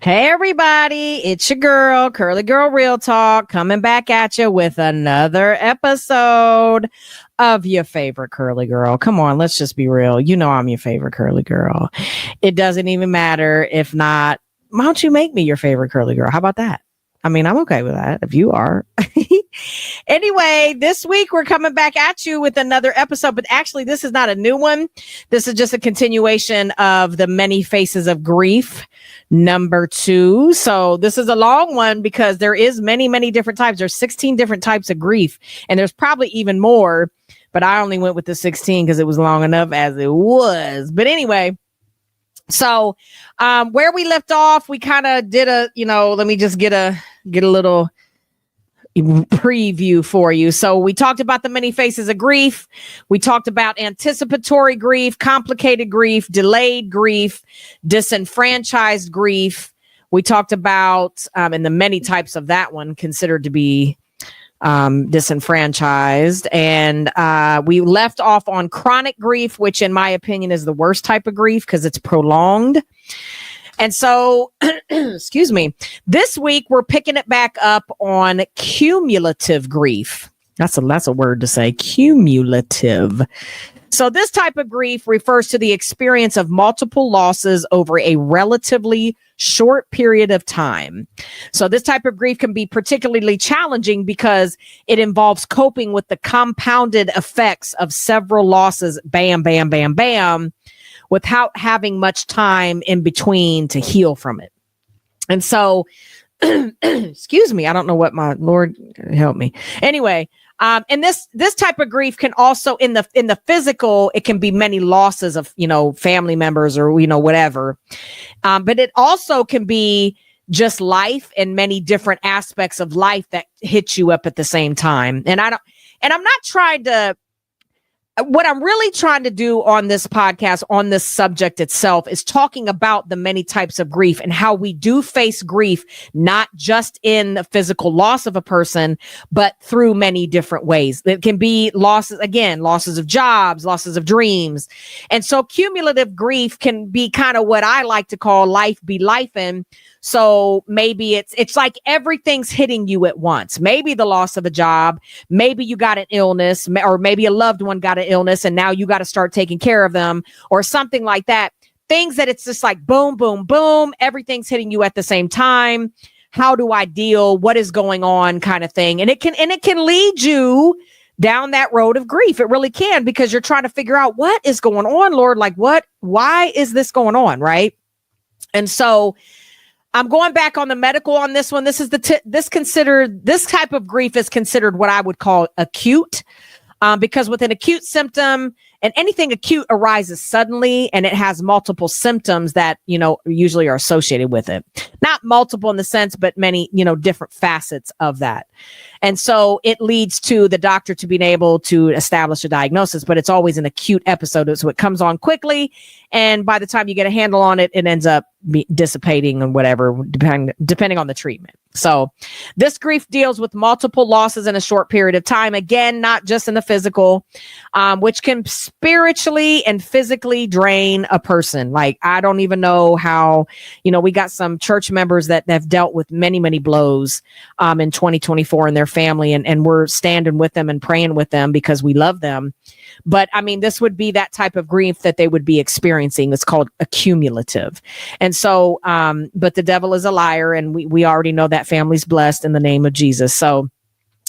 Hey everybody, it's your girl, Curly Girl Real Talk, coming back at you with another episode of your favorite Curly Girl. Come on, let's just be real. You know I'm your favorite Curly Girl. It doesn't even matter if not. Why don't you make me your favorite Curly Girl? How about that? I mean, I'm okay with that if you are. Anyway, this week we're coming back at you with another episode, but actually this is not a new one. This is just a continuation of the Many Faces of Grief, number 2. So this is a long one because there is many different types. There's 16 different types of grief, and there's probably even more, but I only went with the 16 because it was long enough as it was. But anyway, so where we left off, we kind of did let me just get a little preview for you. So we talked about the many faces of grief. We talked about anticipatory grief, complicated grief, delayed grief, disenfranchised grief. We talked about and the many types of that one considered to be disenfranchised. And we left off on chronic grief, which in my opinion is the worst type of grief because it's prolonged. And so, excuse me, this week we're picking it back up on cumulative grief. That's a word to say, cumulative. So this type of grief refers to the experience of multiple losses over a relatively short period of time. So this type of grief can be particularly challenging because it involves coping with the compounded effects of several losses, bam, bam, bam, bam, without having much time in between to heal from it. And so, excuse me, I don't know what my Lord help me. Anyway, and this type of grief can also in the physical, it can be many losses of, family members or, whatever. But it also can be just life and many different aspects of life that hit you up at the same time. And I'm not trying to, what I'm really trying to do on this podcast, on this subject itself, is talking about the many types of grief and how we do face grief, not just in the physical loss of a person, but through many different ways. It can be losses of jobs, losses of dreams. And so cumulative grief can be kind of what I like to call life be lifing. So maybe it's like everything's hitting you at once. Maybe the loss of a job, maybe you got an illness, or maybe a loved one got an illness and now you got to start taking care of them or something like that. Things that it's just like boom, boom, boom. Everything's hitting you at the same time. How do I deal? What is going on kind of thing? And it can lead you down that road of grief. It really can, because you're trying to figure out what is going on, Lord, like why is this going on? Right. And so I'm going back on the medical on this one. This is this type of grief is considered what I would call acute, because with an acute symptom, and anything acute arises suddenly and it has multiple symptoms that, usually are associated with it. Not multiple in the sense, but many, different facets of that. And so it leads to the doctor to being able to establish a diagnosis, but it's always an acute episode. So it comes on quickly. And by the time you get a handle on it, it ends up dissipating and whatever, depending on the treatment. So this grief deals with multiple losses in a short period of time. Again, not just in the physical, which can spiritually and physically drain a person. Like, I don't even know how, we got some church members that have dealt with many blows in 2024 in their family, and we're standing with them and praying with them because we love them. But I mean, this would be that type of grief that they would be experiencing. It's called accumulative. And so, but the devil is a liar, and we already know that family's blessed in the name of Jesus. So,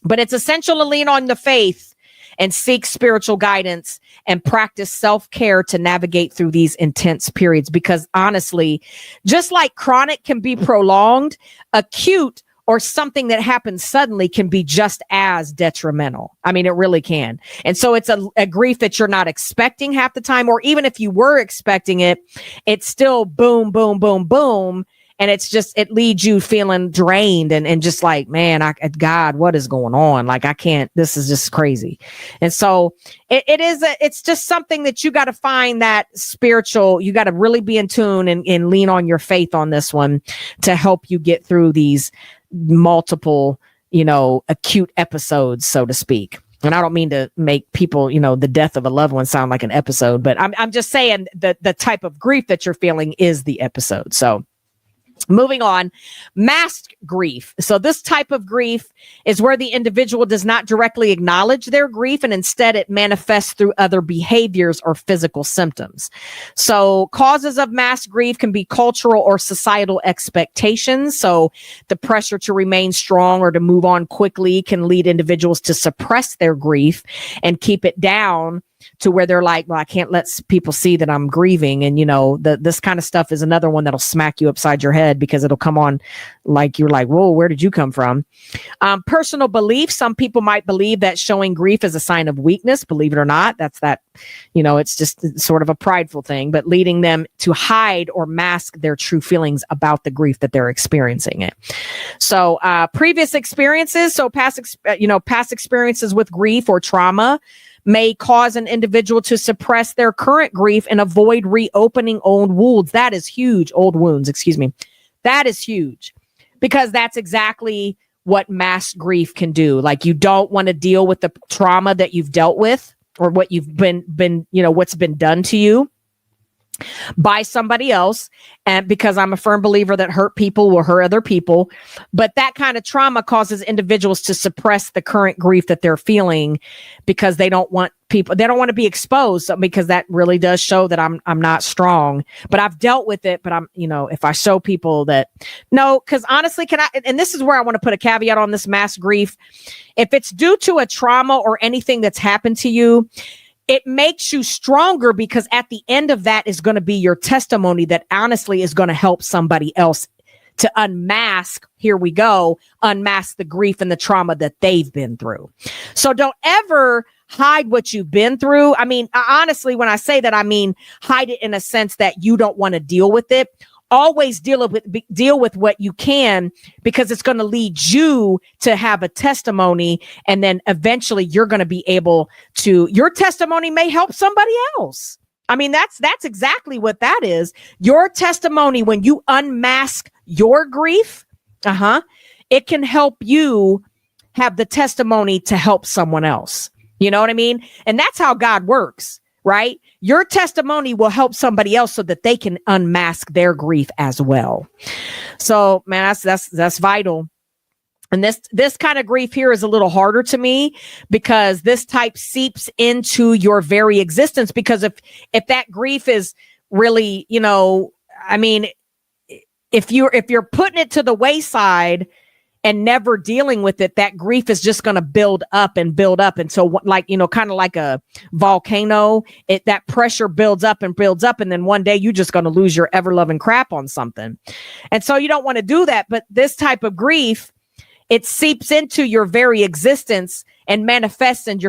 but it's essential to lean on the faith and seek spiritual guidance and practice self-care to navigate through these intense periods. Because honestly, just like chronic can be prolonged, acute or something that happens suddenly can be just as detrimental. I mean, it really can. And so it's a grief that you're not expecting half the time, or even if you were expecting it, it's still boom, boom, boom, boom. And it's just, it leaves you feeling drained and just like, man, God, what is going on? Like, I can't, this is just crazy. And so it's just something that you got to find that spiritual, you got to really be in tune and lean on your faith on this one to help you get through these multiple, acute episodes, so to speak. And I don't mean to make people, the death of a loved one sound like an episode, but I'm just saying that the type of grief that you're feeling is the episode. So Moving on, masked grief. So this type of grief is where the individual does not directly acknowledge their grief, and instead it manifests through other behaviors or physical symptoms. So causes of masked grief can be cultural or societal expectations. So the pressure to remain strong or to move on quickly can lead individuals to suppress their grief and keep it down to where they're like, well, I can't let people see that I'm grieving. And, this kind of stuff is another one that'll smack you upside your head because it'll come on like you're like, whoa, where did you come from? Personal belief. Some people might believe that showing grief is a sign of weakness. Believe it or not, it's just sort of a prideful thing, but leading them to hide or mask their true feelings about the grief that they're experiencing it. So previous experiences. So past experiences with grief or trauma may cause an individual to suppress their current grief and avoid reopening old wounds. That is huge. Old wounds, excuse me. That is huge because that's exactly what masked grief can do. Like, you don't want to deal with the trauma that you've dealt with or what you've been, what's been done to you by somebody else. And because I'm a firm believer that hurt people will hurt other people, but that kind of trauma causes individuals to suppress the current grief that they're feeling because they don't want to be exposed, because that really does show that I'm not strong, but I've dealt with it. But if I show people that, no, because honestly, and this is where I want to put a caveat on this mass grief. If it's due to a trauma or anything that's happened to you, it makes you stronger, because at the end of that is going to be your testimony that honestly is going to help somebody else to unmask the grief and the trauma that they've been through. So don't ever hide what you've been through. I mean, honestly, when I say that, I mean, hide it in a sense that you don't want to deal with it. Always deal with what you can, because it's going to lead you to have a testimony. And then eventually you're going to be able to, your testimony may help somebody else. I mean, that's exactly what that is. Your testimony, when you unmask your grief, it can help you have the testimony to help someone else. You know what I mean? And that's how God works, right? Your testimony will help somebody else so that they can unmask their grief as well. So, man, that's vital. And this kind of grief here is a little harder to me, because this type seeps into your very existence. Because if that grief is really, if you're putting it to the wayside and never dealing with it, that grief is just going to build up. And so kind of like a volcano, that pressure builds up. And then one day you're just going to lose your ever loving crap on something. And so you don't want to do that. But this type of grief, it seeps into your very existence and manifests in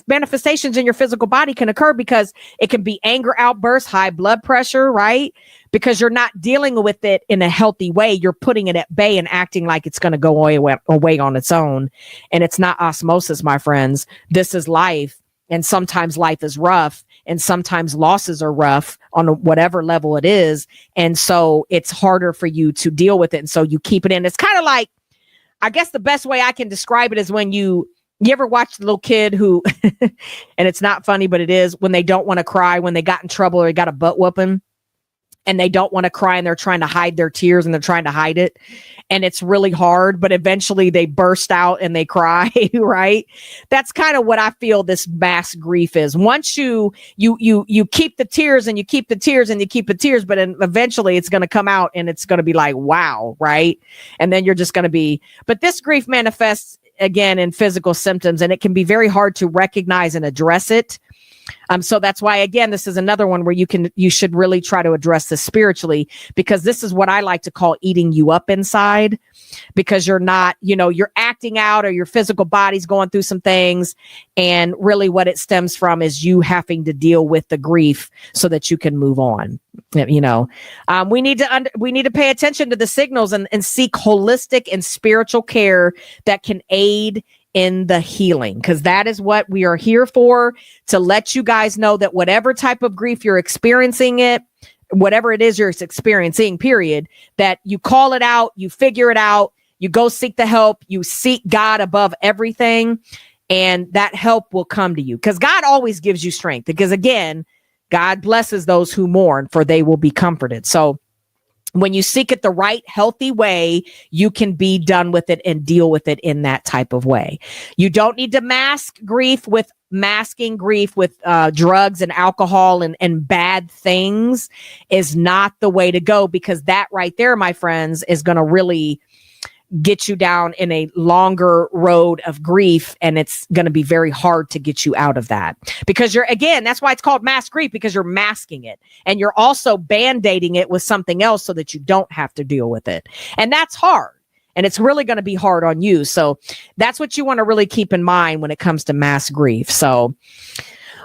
manifestations in your physical body can occur, because it can be anger outbursts, high blood pressure, right? Because you're not dealing with it in a healthy way. You're putting it at bay and acting like it's going to go away on its own. And it's not osmosis, my friends. This is life. And sometimes life is rough, and sometimes losses are rough on whatever level it is. And so it's harder for you to deal with it. And so you keep it in. It's kind of like, I guess the best way I can describe it is when you ever watch the little kid who, and it's not funny, but it is, when they don't want to cry, when they got in trouble or they got a butt whooping and they don't want to cry and they're trying to hide their tears and they're trying to hide it. And it's really hard, but eventually they burst out and they cry, right? That's kind of what I feel this mass grief is. Once you keep the tears and you keep the tears and you keep the tears, but then eventually it's going to come out and it's going to be like, wow, right? And then you're just going to be, but this grief manifests again in physical symptoms, and it can be very hard to recognize and address it. So that's why, again, this is another one where you should really try to address this spiritually, because this is what I like to call eating you up inside, because you're not, you're acting out, or your physical body's going through some things. And really what it stems from is you having to deal with the grief so that you can move on. We need to pay attention to the signals and seek holistic and spiritual care that can aid in the healing, because that is what we are here for, to let you guys know that whatever type of grief you're experiencing, whatever it is you're experiencing, period, that you call it out, you figure it out, you go seek the help, you seek God above everything, and that help will come to you, because God always gives you strength, because again, God blesses those who mourn, for they will be comforted. So when you seek it the right, healthy way, you can be done with it and deal with it in that type of way. You don't need to masking grief with drugs and alcohol and bad things is not the way to go, because that right there, my friends, is going to really get you down in a longer road of grief, and it's going to be very hard to get you out of that, because that's why it's called mask grief, because you're masking it and you're also band-aiding it with something else so that you don't have to deal with it. And that's hard, and it's really going to be hard on you. So that's what you want to really keep in mind when it comes to mask grief. So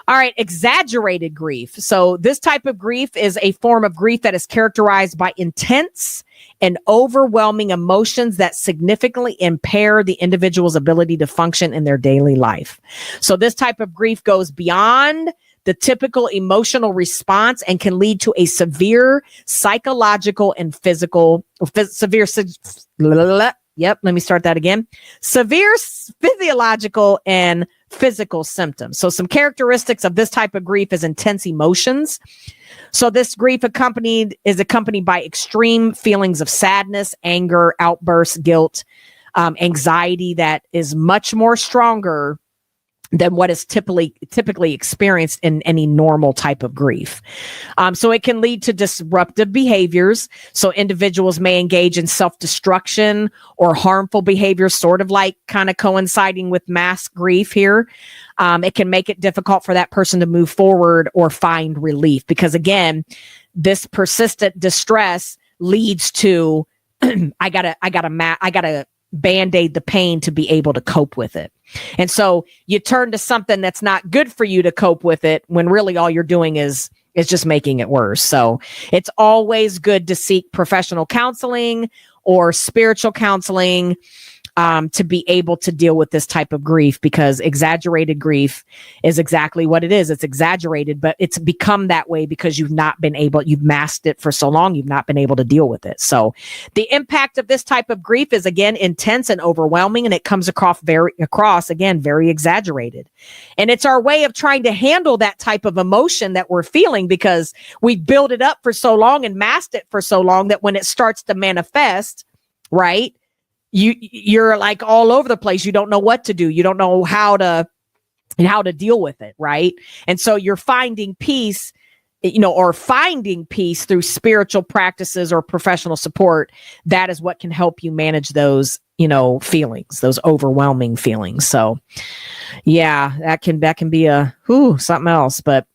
all right, exaggerated grief. So this type of grief is a form of grief that is characterized by intense and overwhelming emotions that significantly impair the individual's ability to function in their daily life. So this type of grief goes beyond the typical emotional response and can lead to a severe psychological and physical, severe physiological and physical symptoms. So some characteristics of this type of grief is intense emotions. So this grief is accompanied by extreme feelings of sadness, anger, outbursts, guilt, anxiety that is much more stronger than what is typically experienced in any normal type of grief. So it can lead to disruptive behaviors. So individuals may engage in self-destruction or harmful behaviors, sort of like kind of coinciding with mass grief here. It can make it difficult for that person to move forward or find relief, because again, this persistent distress leads to I gotta band-aid the pain to be able to cope with it. And so you turn to something that's not good for you to cope with it, when really all you're doing is just making it worse. So it's always good to seek professional counseling or spiritual counseling to be able to deal with this type of grief, because exaggerated grief is exactly what it is. It's exaggerated, but it's become that way because you've masked it for so long, you've not been able to deal with it. So the impact of this type of grief is, again, intense and overwhelming, and it comes across very exaggerated. And it's our way of trying to handle that type of emotion that we're feeling, because we built it up for so long and masked it for so long that when it starts to manifest, right, you're like all over the place. You don't know what to do. You don't know how to deal with it, right? And so you're finding peace, through spiritual practices or professional support. That is what can help you manage those, feelings, those overwhelming feelings. So yeah, that can be something else. But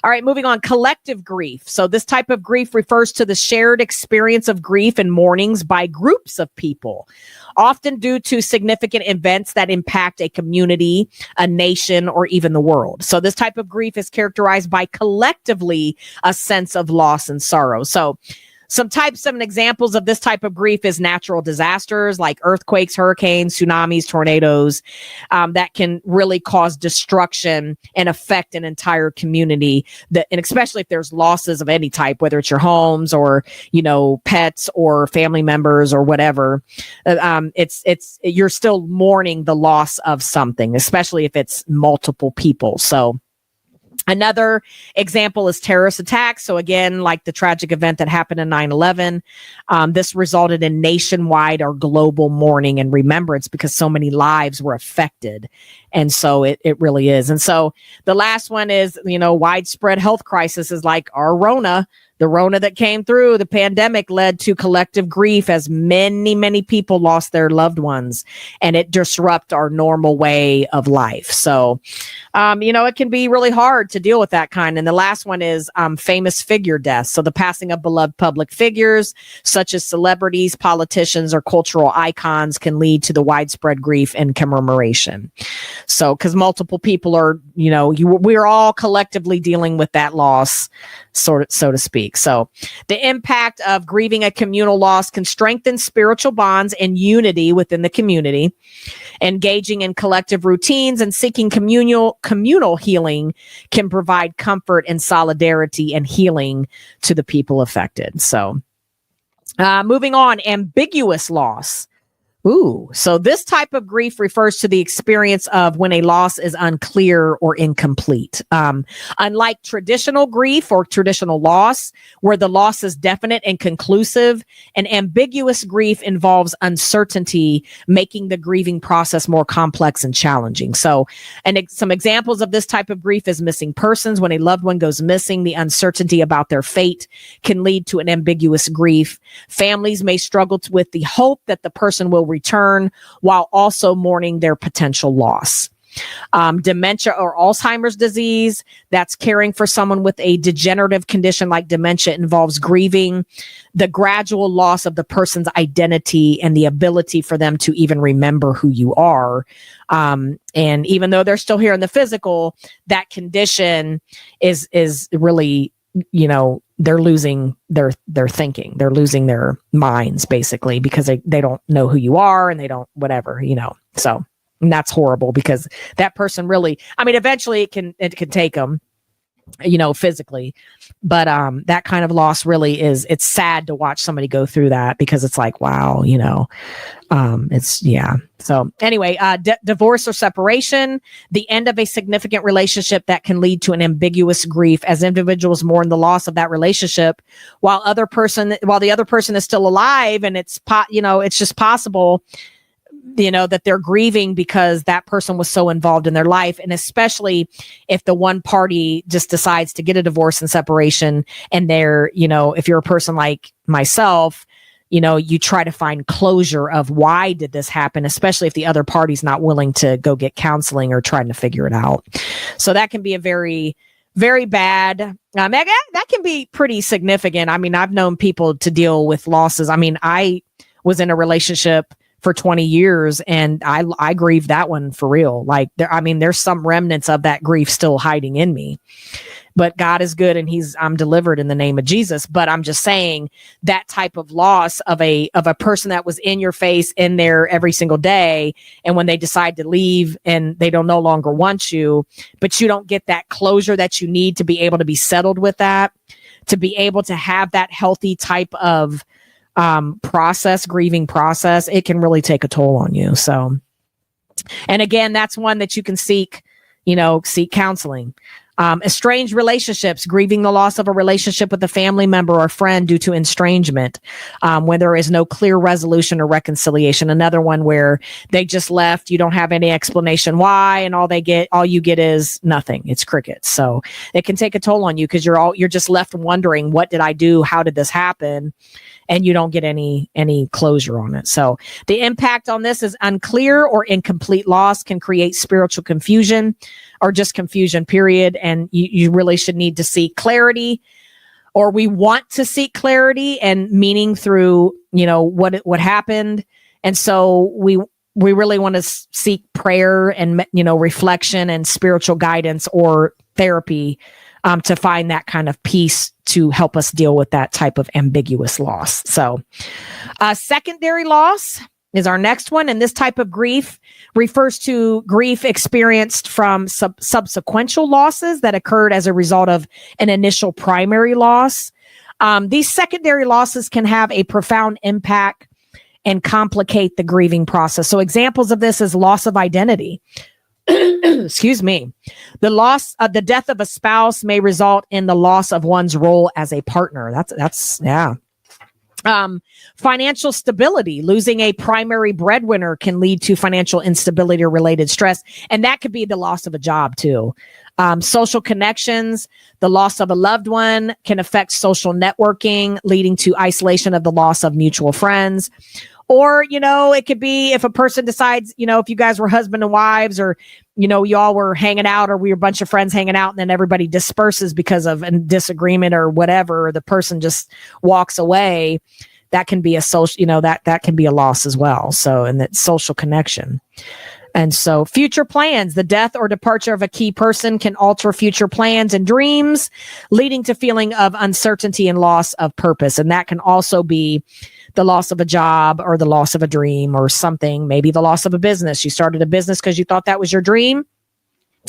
all right, moving on, collective grief. So this type of grief refers to the shared experience of grief and mournings by groups of people, often due to significant events that impact a community, a nation, or even the world. So this type of grief is characterized by collectively a sense of loss and sorrow. So some types of examples of this type of grief is natural disasters like earthquakes, hurricanes, tsunamis, tornadoes, that can really cause destruction and affect an entire community. And especially if there's losses of any type, whether it's your homes or, pets or family members or whatever, you're still mourning the loss of something, especially if it's multiple people. So another example is terrorist attacks. So again, like the tragic event that happened in 9/11, this resulted in nationwide or global mourning and remembrance because so many lives were affected. And so it really is. And so the last one is, widespread health crisis is like our Rona. The Rona that came through, the pandemic led to collective grief as many, many people lost their loved ones, and it disrupted our normal way of life. So, it can be really hard to deal with that kind. And the last one is famous figure deaths. So the passing of beloved public figures, such as celebrities, politicians, or cultural icons, can lead to the widespread grief and commemoration. So, because multiple people are, we're all collectively dealing with that loss, so to speak. So the impact of grieving a communal loss can strengthen spiritual bonds and unity within the community. Engaging in collective routines and seeking communal healing can provide comfort and solidarity and healing to the people affected. So moving on, ambiguous loss. Ooh, so this type of grief refers to the experience of when a loss is unclear or incomplete. Unlike traditional grief or traditional loss, where the loss is definite and conclusive, an ambiguous grief involves uncertainty, making the grieving process more complex and challenging. So, some examples of this type of grief is missing persons. When a loved one goes missing, the uncertainty about their fate can lead to an ambiguous grief. Families may struggle with the hope that the person will return while also mourning their potential loss. Dementia or Alzheimer's disease, that's caring for someone with a degenerative condition like dementia, involves grieving the gradual loss of the person's identity and the ability for them to even remember who you are. And even though they're still here in the physical, that condition is really, they're losing their thinking. They're losing their minds, basically, because they don't know who you are and they don't whatever, So that's horrible, because that person really, eventually it can take them, physically. But that kind of loss really it's sad to watch somebody go through that, because it's like, wow, So anyway, divorce or separation, the end of a significant relationship that can lead to an ambiguous grief as individuals mourn the loss of that relationship while the other person is still alive, and it's just possible that they're grieving because that person was so involved in their life. And especially if the one party just decides to get a divorce and separation, and they're, if you're a person like myself, you try to find closure of why did this happen, especially if the other party's not willing to go get counseling or trying to figure it out. So that can be a very, very bad, that can be pretty significant. I've known people to deal with losses. I was in a relationship for 20 years and I grieved that one for real. Like there's some remnants of that grief still hiding in me, but God is good and I'm delivered in the name of Jesus. But I'm just saying that type of loss of a person that was in your face, in there every single day. And when they decide to leave and they don't no longer want you, but you don't get that closure that you need to be able to be settled with that, to be able to have that healthy type of grieving process, it can really take a toll on you. So, and again, that's one that you can seek counseling. Estranged relationships, grieving the loss of a relationship with a family member or friend due to estrangement, when there is no clear resolution or reconciliation. Another one where they just left, you don't have any explanation why, and all you get is nothing. It's crickets. So it can take a toll on you, because you're just left wondering, what did I do? How did this happen? And you don't get any closure on it. So the impact on this is unclear or incomplete loss can create spiritual confusion, or just confusion, period. And you really should need to seek clarity, or we want to seek clarity and meaning through, what happened. And so we really want to seek prayer and, reflection and spiritual guidance or therapy, to find that kind of peace to help us deal with that type of ambiguous loss. So secondary loss is our next one. And this type of grief refers to grief experienced from subsequential losses that occurred as a result of an initial primary loss. These secondary losses can have a profound impact and complicate the grieving process. So examples of this is loss of identity. Excuse me. The death of a spouse may result in the loss of one's role as a partner. That's. Financial stability, losing a primary breadwinner can lead to financial instability or related stress. And that could be the loss of a job too. Social connections, the loss of a loved one can affect social networking, leading to isolation of the loss of mutual friends. Or, it could be if a person decides, if you guys were husband and wives, or, y'all were hanging out, or we were a bunch of friends hanging out, and then everybody disperses because of a disagreement or whatever, or the person just walks away. That can be a social, that can be a loss as well. So, and that social connection. And so future plans, the death or departure of a key person can alter future plans and dreams, leading to feeling of uncertainty and loss of purpose. And that can also be the loss of a job or the loss of a dream or something, maybe the loss of a business. You started a business because you thought that was your dream,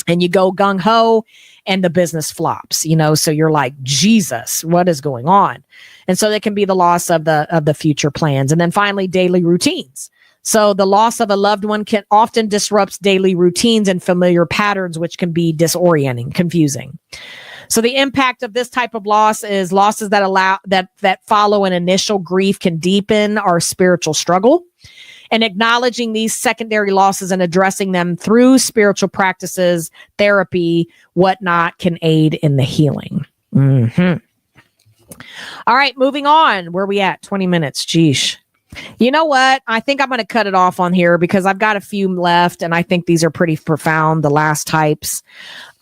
and you go gung ho and the business flops, so you're like, Jesus, what is going on? And so that can be the loss of the future plans. And then finally, daily routines. So the loss of a loved one can often disrupt daily routines and familiar patterns, which can be disorienting, confusing. So the impact of this type of loss is losses that follow an initial grief can deepen our spiritual struggle. And acknowledging these secondary losses and addressing them through spiritual practices, therapy, whatnot, can aid in the healing. Mm-hmm. All right, moving on. Where are we at? 20 minutes. Geesh. You know what? I think I'm going to cut it off on here because I've got a few left, and I think these are pretty profound, the last types.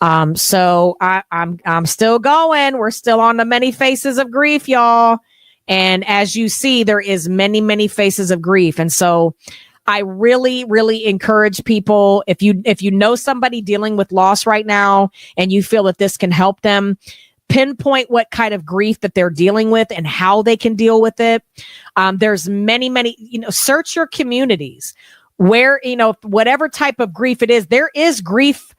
So I'm still going. We're still on the many faces of grief, y'all. And as you see, there is many, many faces of grief. And so I really, really encourage people, if you know somebody dealing with loss right now and you feel that this can help them, pinpoint what kind of grief that they're dealing with and how they can deal with it. There's many, search your communities where, whatever type of grief it is, there is grief,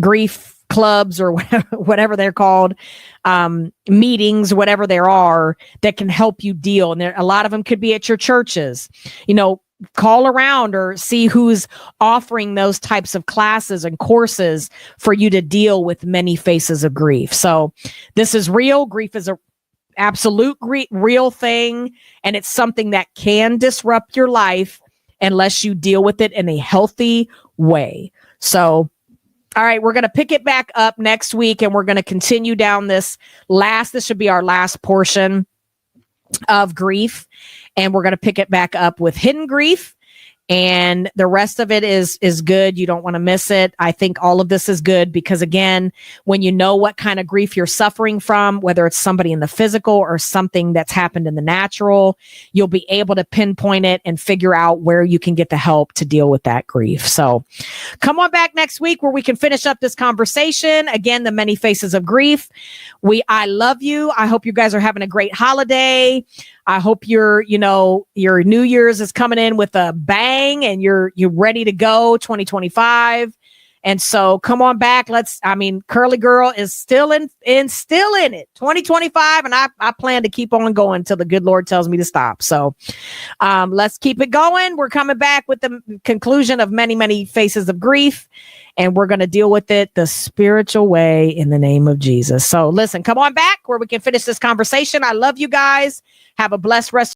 grief clubs or whatever they're called, meetings, whatever there are that can help you deal. And a lot of them could be at your churches, call around or see who's offering those types of classes and courses for you to deal with many faces of grief. So this is real. Grief is a absolute real thing. And it's something that can disrupt your life unless you deal with it in a healthy way. So, all right, we're going to pick it back up next week and we're going to continue down this should be our last portion of grief. And we're going to pick it back up with hidden grief. And the rest of it is good. You don't want to miss it. I think all of this is good because, again, when you know what kind of grief you're suffering from, whether it's somebody in the physical or something that's happened in the natural, you'll be able to pinpoint it and figure out where you can get the help to deal with that grief. So come on back next week where we can finish up this conversation. Again, the many faces of grief. I love you. I hope you guys are having a great holiday. I hope your New Year's is coming in with a bang and you're ready to go 2025. And so come on back. Curly Girl is still in it 2025. And I plan to keep on going until the good Lord tells me to stop. So let's keep it going. We're coming back with the conclusion of many, many faces of grief. And we're going to deal with it the spiritual way in the name of Jesus. So listen, come on back where we can finish this conversation. I love you guys. Have a blessed rest.